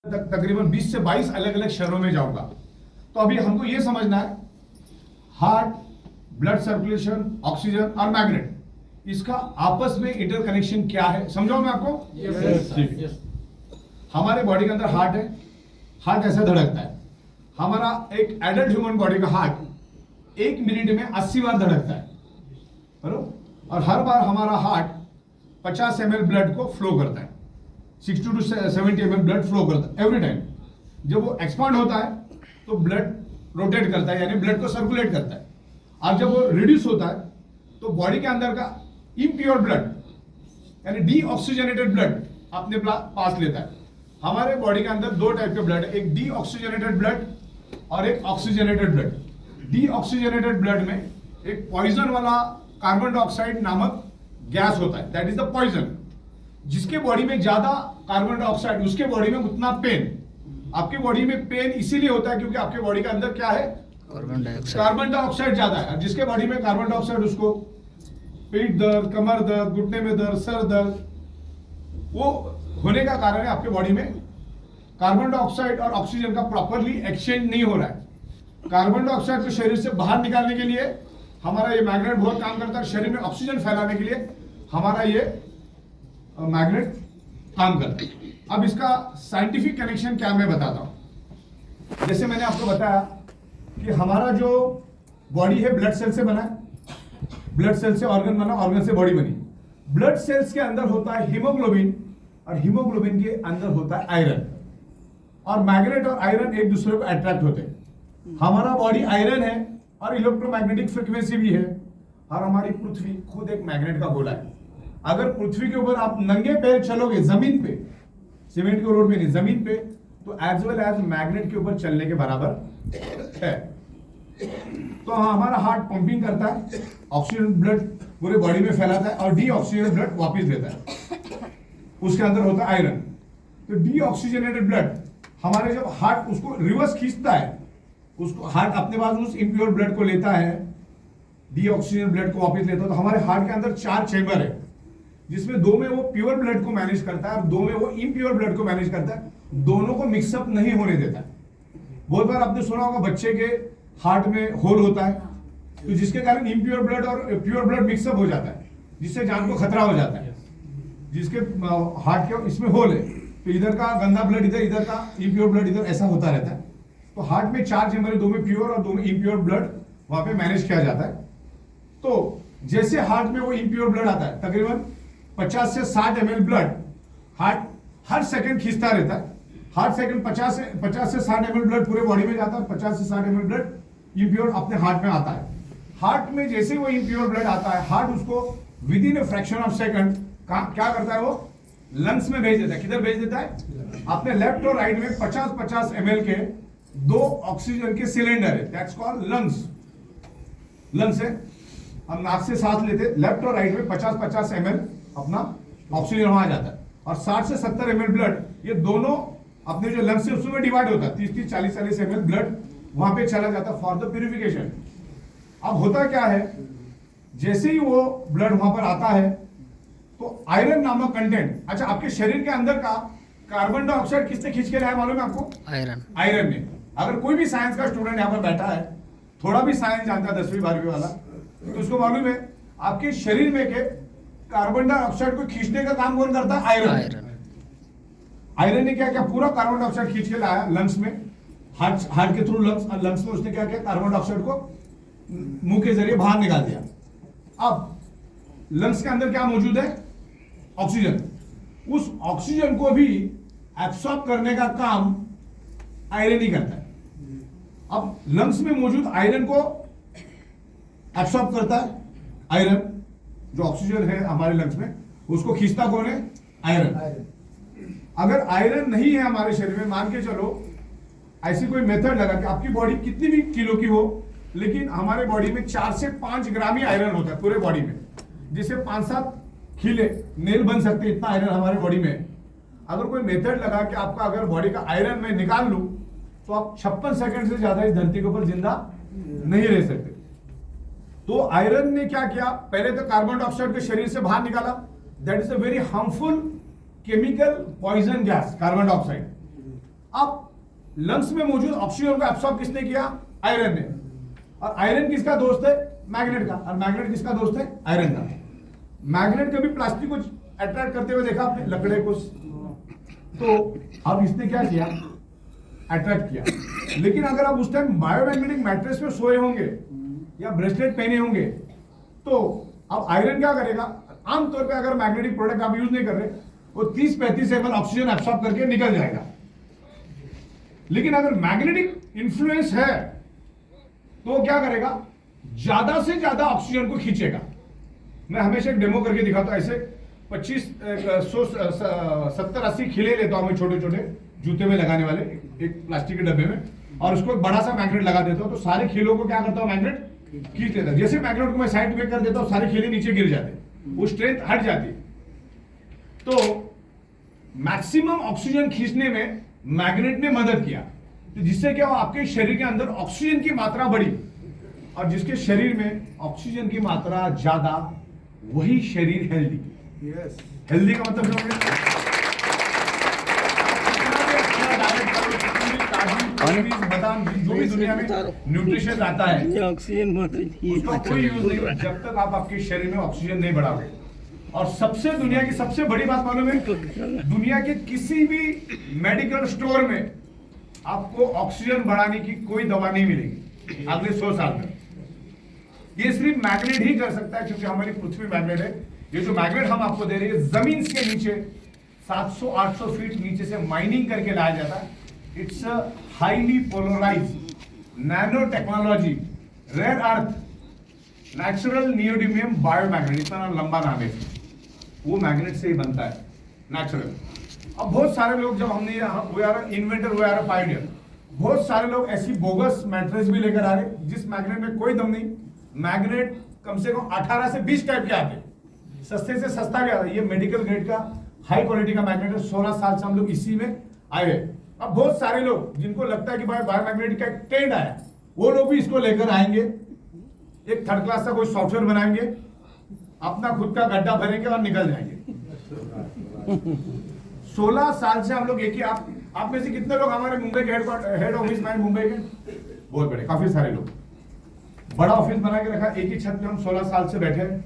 तकरीबन 20 से 22 अलग अलग शहरों में जाऊंगा। तो अभी हमको ये समझना है हार्ट, ब्लड सर्कुलेशन, ऑक्सीजन और मैग्नेट, इसका आपस में इंटरकनेक्शन क्या है, समझाऊं मैं आपको? ठीक है। हमारे बॉडी के अंदर हार्ट है, हार्ट ऐसा धड़कता है। हमारा एक एडल्ट ह्यूमन बॉडी का हार्ट 1 मिनट में 80 बार धड़कता है, बरोबर? और हर बार हमारा हार्ट 50 ml ब्लड को फ्लो करता है, 60 to 70 ml ब्लड फ्लो करता है एवरी टाइम। जब वो एक्सपांड होता है तो ब्लड रोटेट करता है, यानी ब्लड को सर्कुलेट करता है। और जब वो रिड्यूस होता है तो बॉडी के अंदर का इम्प्योर ब्लड यानी डीऑक्सीजनेटेड ब्लड अपने पास लेता है। हमारे बॉडी के अंदर 2 टाइप के ब्लड है, एक डीऑक्सीजनेटेड ब्लड और एक ऑक्सीजनेटेड ब्लड। डीऑक्सीजनेटेड ब्लड में एक पॉइजन वाला कार्बन डाइऑक्साइड नामक गैस होता है, दैट इज द पॉइजन। जिसके बॉडी में ज्यादा कार्बन डाइऑक्साइड, उसके बॉडी में उतना पेन। आपके बॉडी में पेन इसीलिए होता है क्योंकि आपके बॉडी के अंदर क्या है, कार्बन डाइऑक्साइड ज्यादा है। जिसके बॉडी में कार्बन डाइऑक्साइड, उसको पेट दर्द, कमर दर्द, घुटने में दर्द, सर दर्द, वो होने का कारण है आपके बॉडी में कार्बन डाइऑक्साइड और ऑक्सीजन का प्रॉपरली एक्सचेंज नहीं हो रहा है। कार्बन डाइऑक्साइड को शरीर से बाहर निकालने के लिए हमारा ये मैग्नेट बहुत काम करता है। शरीर में ऑक्सीजन फैलाने के लिए हमारा ये मैग्नेट काम करता है। अब इसका साइंटिफिक कनेक्शन क्या मैं बताता हूं। जैसे मैंने आपको बताया कि हमारा जो बॉडी है ब्लड सेल से बना है, ब्लड सेल से ऑर्गन बना, ऑर्गन से बॉडी बनी। ब्लड सेल्स के अंदर होता है हीमोग्लोबिन और हीमोग्लोबिन के अंदर होता है आयरन। और मैग्नेट और आयरन एक दूसरे को अट्रैक्ट होते हैं। हमारा बॉडी आयरन है और इलेक्ट्रोमैग्नेटिक फ्रीक्वेंसी भी है। और हमारी पृथ्वी खुद एक मैग्नेट का गोला है। अगर पृथ्वी के ऊपर आप नंगे पैर चलोगे जमीन पे, सीमेंट के रोड पे नहीं, जमीन पे, तो एज वेल एज मैग्नेट के ऊपर चलने के बराबर है। तो हमारा हार्ट पंपिंग करता है, ऑक्सीजन ब्लड पूरे बॉडी में फैलाता है और डीऑक्सीजनेटेड ब्लड वापस देता है। उसके अंदर होता है आयरन। तो डीऑक्सीजनेटेड ब्लड हमारे जब हार्ट उसको रिवर्स खींचता है, उसको हार्ट अपने पास उस इम्प्योर ब्लड को लेता है, डीऑक्सीजन ब्लड को वापस लेता है। तो हमारे हार्ट के अंदर 4 चेंबर है, जिसमें 2 में वो प्योर ब्लड को मैनेज करता है और 2 में वो इम्प्योर ब्लड को मैनेज करता है। दोनों को मिक्सअप नहीं होने देता है। बहुत बार आपने सुना होगा बच्चे के हार्ट में होल होता है, तो जिसके कारण इम्प्योर ब्लड और प्योर ब्लड मिक्सअप हो जाता है, जिससे जान को खतरा हो जाता है। जिसके हार्ट के इसमें होल है, तो इधर का गंदा ब्लड इधर, इधर का इम्प्योर ब्लड इधर, ऐसा होता रहता है। तो हार्ट में 4 चेंबर है, 2 में प्योर और 2 में इम्प्योर ब्लड वहां पे मैनेज किया जाता है। तो जैसे हार्ट में वो इम्प्योर ब्लड आता है, तकरीबन 50 से 60 ml ब्लड हार्ट हर सेकंड खींचता रहता है। हर सेकंड 50 से 60 ml ब्लड पूरे बॉडी में जाता है। 50 से 60 ml ब्लड इम्प्योर अपने हार्ट में आता है। हार्ट में जैसे वो इम्प्योर ब्लड आता है, हार्ट उसको with in a fraction of second क्या करता है, वो लंग्स में भेज देता है। किधर भेज देता है? अपने लेफ्ट और राइट में 50-50 ml के 2 ऑक्सीजन के सिलेंडर है, दैट्स कॉल्ड लंग्स। लंग्स है, हम नाक से सांस लेते, लेफ्ट और राइट में 50-50 ml अपना ऑक्सीजन वहां जाता है। और 60 से 70 ml ब्लड, ये दोनों अपने जो लंग्स है उसमें डिवाइड होता है। 30-30, 40-40 ml ब्लड वहां पे चला जाता है फॉर द प्यूरिफिकेशन। अब होता क्या है, जैसे ही वो ब्लड वहां पर आता है तो आयरन नामक कंटेंट, अच्छा आपके शरीर के अंदर का कार्बन डाइऑक्साइड किसने खींच के लाया मालूम है आपको? आयरन ने। अगर कोई भी साइंस का स्टूडेंट यहाँ पर बैठा है, थोड़ा भी साइंस जानता है 10वीं 12वीं वाला, तो उसको मालूम है आपके शरीर में के कार्बन डाइऑक्साइड को खींचने का काम कौन करता है? आयरन। आयरन ने क्या किया, पूरा कार्बन डाइऑक्साइड खींच के लाया लंग्स में, हार्ट के थ्रू लंग्स में उसने क्या किया, कार्बन डाइऑक्साइड को मुंह के जरिए बाहर निकाल दिया। अब लंग्स के अंदर क्या मौजूद है? ऑक्सीजन। उस ऑक्सीजन को भी एब्सॉर्ब करने का काम आयरन ही करता है। अब लंग्स में मौजूद आयरन को एब्सॉर्ब करता है आयरन, जो ऑक्सीजन है हमारे लंग्स में, उसको खींचता कौन है? आयरन। अगर आयरन नहीं है हमारे शरीर में, मान के चलो ऐसी कोई मेथड लगा कि आपकी बॉडी कितनी भी किलो की हो, लेकिन हमारे बॉडी में 4 से 5 ग्राम ही आयरन होता है पूरे बॉडी में, जिससे 5-7 खिले नेल बन सकते हैं, इतना आयरन हमारे बॉडी में है। अगर कोई मेथड लगा कि आपका अगर बॉडी का आयरन मैं निकाल लूं, तो आप 56 सेकंड से ज्यादा इस धरती के ऊपर जिंदा नहीं रह सकते। तो आयरन ने क्या किया, पहले तो कार्बन डाइऑक्साइड के शरीर से बाहर निकाला, that is a very harmful chemical poison gas carbon dioxide. अब लंग्स में मौजूद ऑक्सीजन को एब्सॉर्ब किसने किया? आयरन ने। और आयरन किसका दोस्त है? मैग्नेट का। और मैग्नेट किसका दोस्त है? आयरन का। मैग्नेट कभी प्लास्टिक को अट्रैक्ट करते हुए देखा आपने? लकड़े को। तो अब इसने क्या किया? अट्रैक्ट किया। लेकिन अगर आप उस टाइम बायोमैग्नेटिक मैट्रेस में सोए होंगे या ब्रेसलेट पहने होंगे, तो अब आयरन क्या करेगा? आमतौर पे अगर मैग्नेटिक प्रोडक्ट आप यूज नहीं कर रहे, वो 30-35 ml ऑक्सीजन एब्सॉर्ब करके निकल जाएगा। लेकिन अगर मैग्नेटिक इंफ्लुएंस है तो क्या करेगा? ज्यादा से ज्यादा ऑक्सीजन को खींचेगा। मैं हमेशा एक डेमो करके दिखाता हूं। ऐसे 70-80 खिले लेता हूं मैं, छोटे छोटे जूते में लगाने वाले, एक प्लास्टिक के डब्बे में, और उसको एक बड़ा सा मैग्नेट लगा देता हूं। तो सारे खिलों को क्या करता हूं? मैग्नेट खींच लेता है। जैसे मैग्नेट को मैं साइड में कर देता हूं, सारे खिले नीचे गिर जाते हैं, वो स्ट्रेंथ हट जाती है। तो मैक्सिमम ऑक्सीजन खींचने में मैग्नेट ने मदद किया। तो जिससे क्या हो? आपके शरीर के अंदर ऑक्सीजन की मात्रा बढ़ी, और जिसके शरीर में ऑक्सीजन की मात्रा ज्यादा, वही शरीर हेल्दी। हेल्दी का मतलब बादाम, जो भी दुनिया में न्यूट्रिशन आता है, ऑक्सीजन उसका कोई यूज नहीं है जब तक आप आपके शरीर में ऑक्सीजन नहीं बढ़ाओगे। और सबसे दुनिया की सबसे बड़ी बात मालूम है? दुनिया के किसी भी मेडिकल स्टोर में आपको ऑक्सीजन बढ़ाने की कोई दवा नहीं मिलेगी अगले 100 साल में। ये सिर्फ मैग्नेट ही कर सकता है, क्योंकि हमारी पृथ्वी मैग्नेट है। ये जो मैग्नेट हम आपको दे रहे हैं, जमीन के नीचे 700-800 फीट नीचे से माइनिंग करके लाया जाता है। It's a highly polarised nano technology rare earth natural neodymium biomagnet, इतना लंबा नाम है, वो मैग्नेट से ही बनता है, नेचुरल। अब बहुत सारे लोग, जब हमने we are inventor, we are pioneer, बहुत सारे लोग ऐसी बोगस मैट्रेस भी लेकर आ रहे जिस मैग्नेट में कोई दम नहीं। मैग्नेट कम से कम 18 से 20 टाइप के आते, सस्ते से सस्ता भी आता है। ये मेडिकल ग्रेड का हाई क्वालिटी का मैग्नेट है। 16 साल से हम लोग इसी में आए हैं। अब बहुत सारे लोग जिनको लगता है कि भाई बायोमैग्नेटिक का एक ट्रेंड आया, वो लोग भी इसको लेकर आएंगे, एक थर्ड क्लास का कोई सॉफ्टवेयर बनाएंगे, अपना खुद का गड्ढा भरेंगे और निकल जाएंगे। 16 साल से हम लोग एक ही, आप में से कितने लोग हमारे मुंबई के हेड ऑफिस में, मुंबई के बहुत बड़े, काफी सारे लोग, बड़ा ऑफिस बना के रखा, एक ही छत पे हम 16 साल से बैठे हैं।